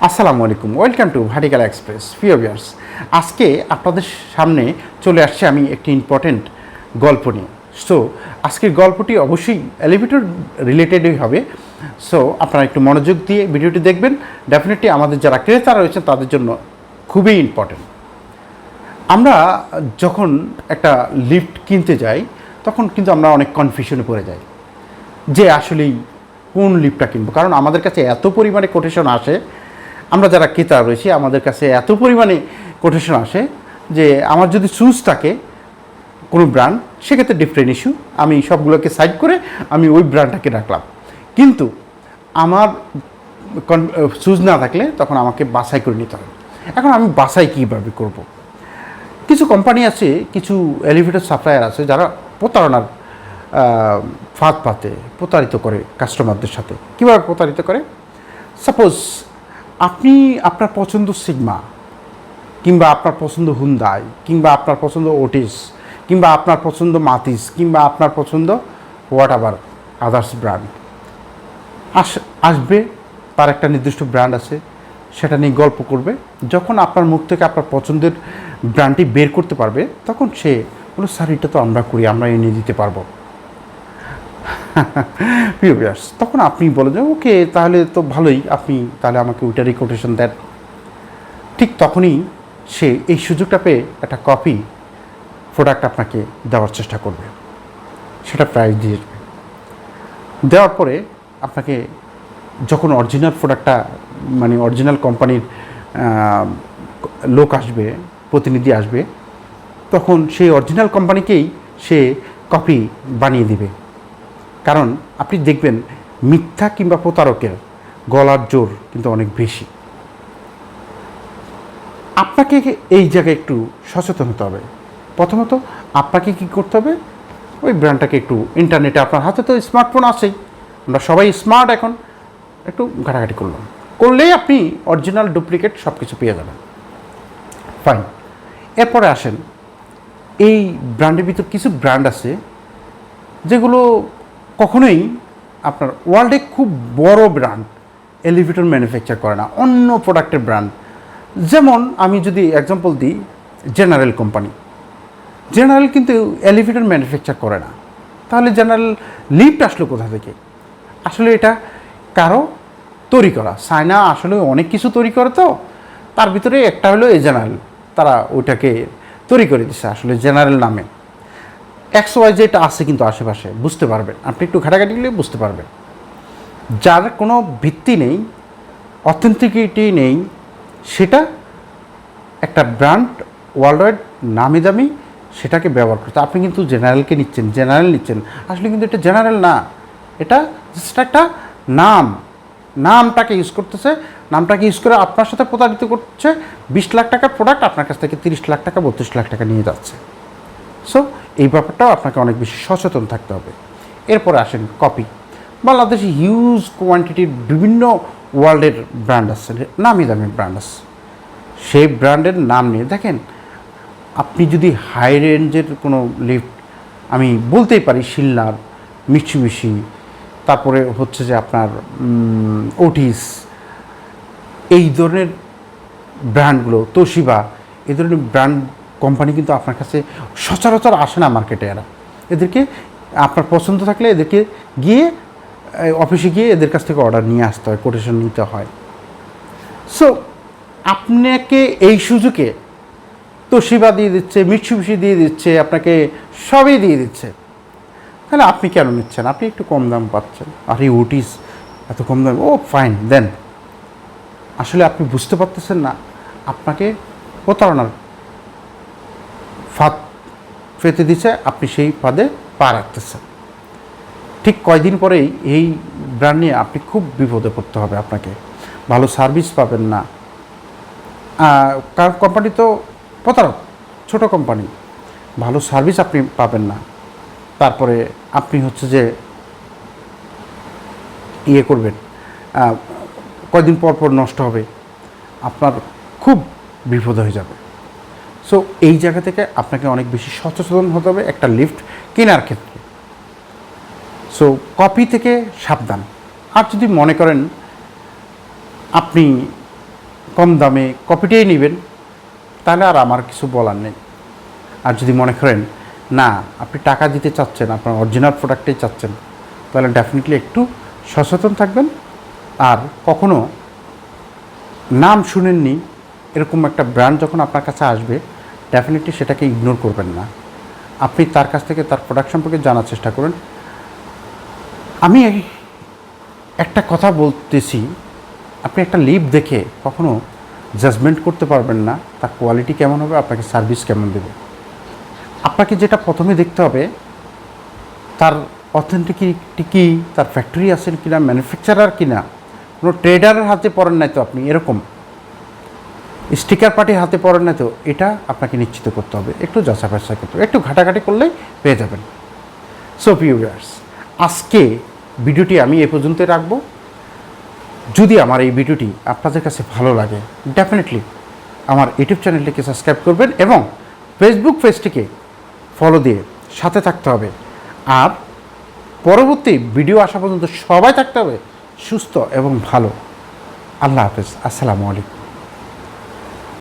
আসসালামু আলাইকুম, welcome to vertical express প্রিয় ভিউয়ার্স। আজকে আপনাদের সামনে চলে আসছে আমি একটি ইম্পর্টেন্ট গল্প নিয়ে। সো আজকের গল্পটি অবশ্যই এলিভেটর রিলেটেডই হবে। সো আপনারা একটু মনোযোগ দিয়ে ভিডিওটি দেখবেন। ডেফিনেটলি আমাদের যারা ক্রেতা রয়েছেন তাদের জন্য খুবই ইম্পর্টেন্ট। আমরা যখন একটা লিফট কিনতে যাই তখন কিন্তু আমরা অনেক কনফিউশনে পড়ে যাই যে আসলেই কোন লিফটটা কিনবো, কারণ আমাদের কাছে এত পরিমাণে কোটেশন আসে। আমরা যারা ক্রেতা রয়েছি আমাদের কাছে এত পরিমাণে কোটেশন আসে যে আমার যদি চুজ থাকে কোনো ব্র্যান্ড, সেক্ষেত্রে ডিফারেন্ট ইস্যু, আমি সবগুলোকে সাইড করে আমি ওই ব্র্যান্ডটাকে রাখলাম। কিন্তু আমার চুজ না থাকলে তখন আমাকে বাছাই করে নিতে হবে। এখন আমি বাছাই কীভাবে করব? কিছু কোম্পানি আছে, কিছু এলিভেটর সাপ্লায়ার আছে যারা প্রতারণার ফাঁদ পাতে প্রতারিত করে কাস্টমারদের সাথে। কীভাবে প্রতারিত করে? সাপোজ আপনি আপনার পছন্দ সিগমা, কিংবা আপনার পছন্দ হুন্দাই, কিংবা আপনার পছন্দ ওটিস, কিংবা আপনার পছন্দ মাতিস, কিংবা আপনার পছন্দ হোয়াট এভার আদার্স ব্র্যান্ড আসবে। তার একটা নির্দিষ্ট ব্র্যান্ড আছে, সেটা নিয়ে গল্প করবে। যখন আপনার মুখ থেকে আপনার পছন্দের ব্র্যান্ডটি বের করতে পারবে তখন সে বলো, স্যার এটা তো আমরা করি, আমরা এনে দিতে পারবো। প্রিয় ভিউয়ার্স, তখন আপনি বলেন যে ওকে তাহলে তো ভালোই, আপনি তাহলে আমাকে ওইটারই কোটেশন দেন। ঠিক তখনই সে এই সুযোগটা পেয়ে একটা কপি প্রোডাক্ট আপনাকে দেওয়ার চেষ্টা করবে, সেটা প্রাইস দিয়ে দেওয়ার পরে আপনাকে যখন অরিজিনাল প্রোডাক্টটা মানে অরিজিনাল কোম্পানির লোক আসবে, প্রতিনিধি আসবে, তখন সেই অরিজিনাল কোম্পানিকেই সে কপি বানিয়ে দিবে। কারণ আপনি দেখবেন মিথ্যা কিংবা প্রতারকের গলার জোর কিন্তু অনেক বেশি। আপনাকে এই জায়গায় একটু সচেতন হতে হবে। প্রথমত আপনাকে কি করতে হবে, ওই ব্র্যান্ডটাকে একটু ইন্টারনেটে, আপনার হাতে তো স্মার্টফোন আছেই, আমরা সবাই স্মার্ট, এখন একটু ঘাটাঘাটি করলেই আপনি অরিজিনাল ডুপ্লিকেট সব কিছু পেয়ে যাবেন। ফাইন। এরপরে আসেন, এই ব্র্যান্ডের ভিতর কিছু ব্র্যান্ড আছে যেগুলো কখনোই আপনার ওয়ার্ল্ডে খুব বড় ব্র্যান্ড এলিভেটর ম্যানুফ্যাকচার করে না, অন্য প্রোডাক্টের ব্র্যান্ড। যেমন আমি যদি এক্সাম্পল দিই, জেনারেল কোম্পানি। জেনারেল কিন্তু এলিভেটর ম্যানুফ্যাকচার করে না, তাহলে জেনারেল লিফট আসলো কোথা থেকে? আসলে এটা কারো তৈরি করা। চায়না আসলে অনেক কিছু তৈরি করে, তো তার ভিতরে একটা হলো এই জেনারেল, তারা ওইটাকে তৈরি করে দিচ্ছে আসলে জেনারেল নামে। XY যেটা আছে কিন্তু আশেপাশে বুঝতে পারবেন, আপনি একটু ঘাটাঘাটি গেলে বুঝতে পারবেন। যার কোনো ভিত্তি নেই, অথেন্টিকিটি নেই, সেটা একটা ব্র্যান্ড ওয়ার্ল্ড ওয়াইড নামি দামি সেটাকে ব্যবহার করতে, আপনি কিন্তু জেনারেলকে নিচ্ছেন, জেনারেল নিচ্ছেন। আসলে কিন্তু এটা জেনারেল না, এটা জাস্ট একটা নামটাকে ইউজ করতেছে, নামটাকে ইউজ করে আপনার সাথে প্রতারিত করছে। 20 লাখ টাকার প্রোডাক্ট আপনার কাছ থেকে 30 লাখ টাকা 32 লাখ টাকা নিয়ে যাচ্ছে। সো এই ব্যাপারটাও আপনাকে অনেক বেশি সচেতন থাকতে হবে। এরপরে আসেন কপি। বাংলাদেশে হিউজ কোয়ান্টিটির বিভিন্ন ওয়ার্ল্ডের ব্র্যান্ড আছে, নামি দামি ব্র্যান্ড আছে। সেই ব্র্যান্ডের নাম নিয়ে দেখেন, আপনি যদি হাই রেঞ্জের কোনো লিফট, আমি বলতেই পারি শিলনার, মিৎসুবিশি, তারপরে হচ্ছে যে আপনার ওটিস, এই ধরনের ব্র্যান্ডগুলো, তোশিবা, এই ধরনের ব্র্যান্ড কোম্পানি কিন্তু আপনার কাছে সচরাচর আসে না মার্কেটে। এদেরকে আপনার পছন্দ থাকলে এদেরকে গিয়ে অফিসে গিয়ে এদের কাছ থেকে অর্ডার নিয়ে আসতে হয়, কোটেশন নিতে হয়। সো আপনাকে এই সুযোগে তোশিবা দিয়ে দিচ্ছে, মিৎসুবিশি দিয়ে দিচ্ছে, আপনাকে সবই দিয়ে দিচ্ছে, তাহলে আপনি কেন নিচ্ছেন? আপনি একটু কম দাম পাচ্ছেন, আর এই ওটিস এত কম দাম, ও ফাইন দেন। আসলে আপনি বুঝতে পারতেছেন না, আপনাকে প্রতারণার ফাঁদ পেতে দিচ্ছে, আপনি সেই ফাঁদে পা রাখতেছেন। ঠিক কয়দিন পরেই এই ব্র্যান্ড নিয়ে আপনি খুব বিপদে পড়তে হবে, আপনাকে ভালো সার্ভিস পাবেন না। কারণ কোম্পানি তো প্রতারক, ছোটো কোম্পানি, ভালো সার্ভিস আপনি পাবেন না। তারপরে আপনি হচ্ছে যে ইয়ে করবেন, কয়দিন পর পর নষ্ট হবে, আপনার খুব বিপদ হয়ে যাবে। সো এই জায়গা থেকে আপনাকে অনেক বেশি সচেতন হতে হবে একটা লিফট কেনার ক্ষেত্রে। সো কপি থেকে সাবধান। আর যদি মনে করেন আপনি কম দামে কপিটাই নেবেন, তাহলে আর আমার কিছু বলার নেই। আর যদি মনে করেন না আপনি টাকা দিতে চাচ্ছেন, আপনার অরিজিনাল প্রোডাক্টটাই চাচ্ছেন, তাহলে ডেফিনেটলি একটু সচেতন থাকবেন। আর কখনো নাম শুনেননি এরকম একটা ব্র্যান্ড যখন আপনার কাছে আসবে, ডেফিনেটলি সেটাকে ইগনোর করবেন না। আপনি তার কাছ থেকে তার প্রোডাক্ট সম্পর্কে জানার চেষ্টা করুন। আমি একটা কথা বলতেছি, আপনি একটা লিপ দেখে কখনো জাজমেন্ট করতে পারবেন না তার কোয়ালিটি কেমন হবে, আপনাকে সার্ভিস কেমন দেবে। আপনাকে যেটা প্রথমে দেখতে হবে তার অথেন্টিকিটি কী, তার ফ্যাক্টরি আছেন কিনা, ম্যানুফ্যাকচারার কিনা, কোনো ট্রেডারের হাতে পড়েন নাই তো আপনি, এরকম স্টিকার পার্টির হাতে পড়েন নাই তো, এটা আপনাকে নিশ্চিত করতে হবে। একটু যাচাই বাছাই করতে হবে, একটু ঘাটাঘাটি করলেই পেয়ে যাবেন। সো ভিউয়ার্স, আজকে ভিডিওটি আমি এ পর্যন্তই রাখবো। যদি আমার এই ভিডিওটি আপনাদের কাছে ভালো লাগে, ডেফিনেটলি আমার ইউটিউব চ্যানেলটিকে সাবস্ক্রাইব করবেন এবং ফেসবুক পেজটিকে ফলো দিয়ে সাথে থাকতে হবে। আর পরবর্তী ভিডিও আসা পর্যন্ত সবাই থাকতে হবে সুস্থ এবং ভালো। আল্লাহ হাফেজ, আসসালামু আলাইকুম।